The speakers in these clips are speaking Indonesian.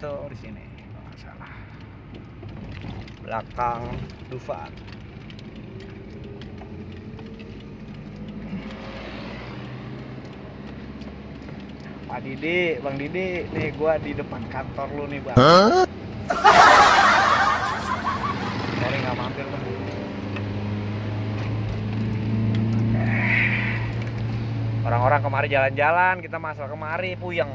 itu di sini kalau nggak salah. Belakang Dufan. Pak Didi, Bang Didi, nih gua di depan kantor lu nih, Bang. Sorry nggak mampir, Bang. Orang-orang kemari jalan-jalan, kita masalah kemari puyeng.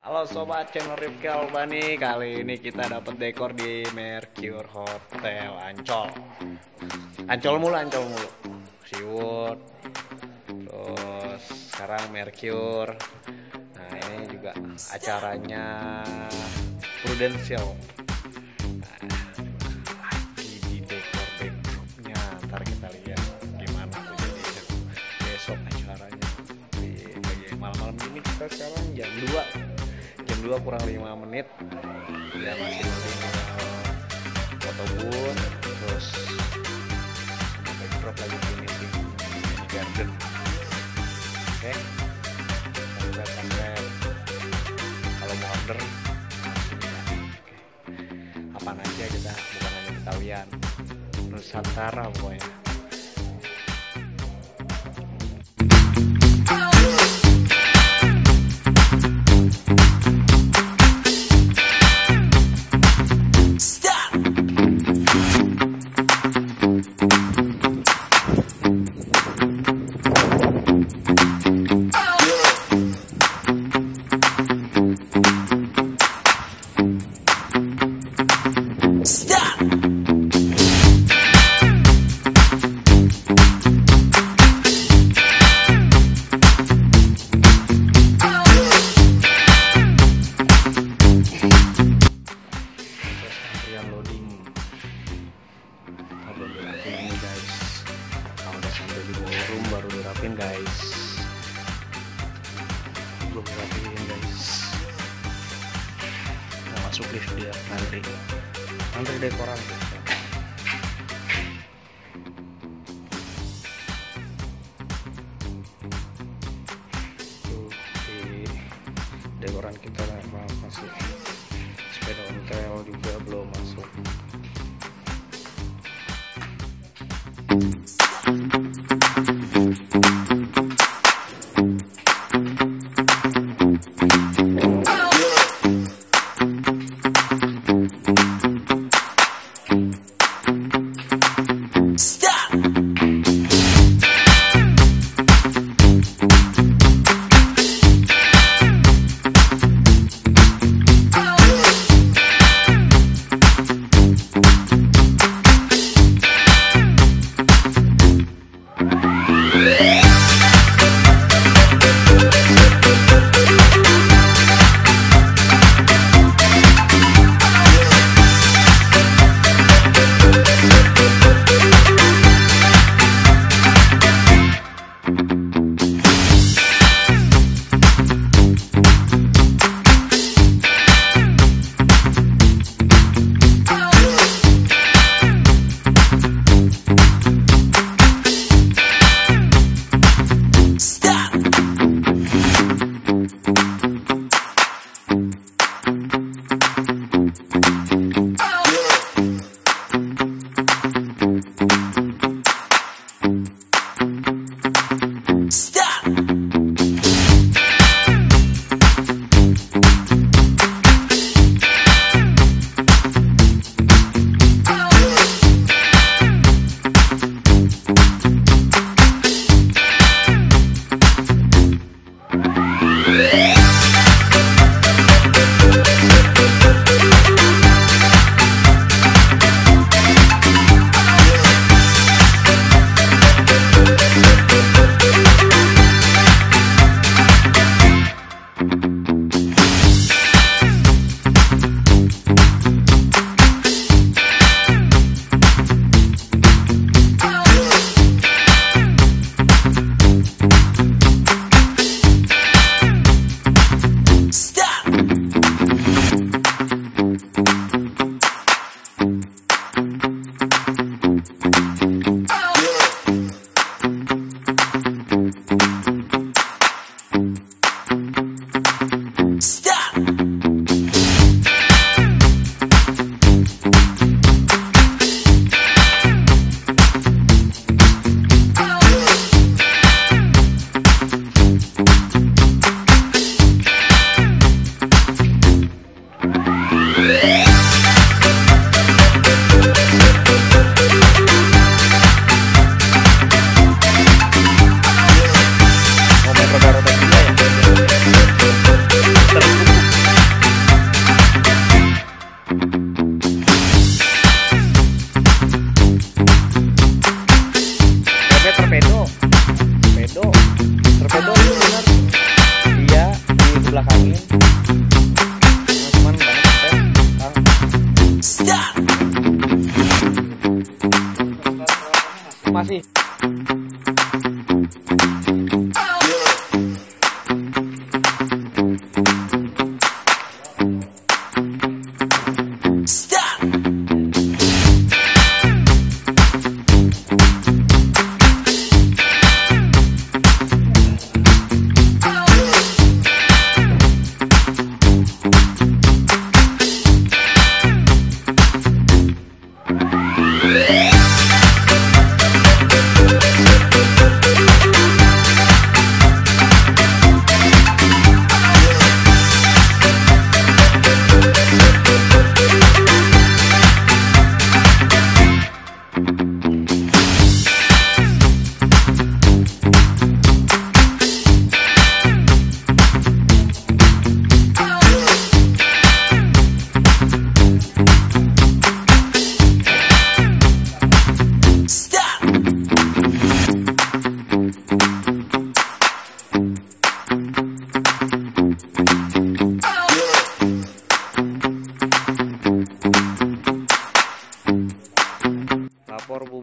Halo sobat channel Rifki Albani, kali ini kita dapat dekor di Mercure Hotel Ancol. Ancol mulu. Seawood. Terus sekarang Mercure. Nah, ini juga acaranya Prudential. Nah, lagi di dekor-dekornya. Ntar kita lihat gimana tuh jadi besok acaranya. Di malam-malam ini kita sekarang jam 2 kurang 5 menit ya, masih foto booth, terus backdrop lagi finishing ini garden. Oke, sampai kalau mau order apaan aja kita, bukan hanya Betawian, Nusantara pokoknya. Baru dirapin guys, belum dirapin guys. Mau masuk lift dia antri dekoran guys. Tuh di dekoran kita masih sepeda ontel juga belum masuk.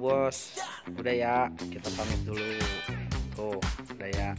bos, udah ya kita pamit dulu. Tuh udah ya.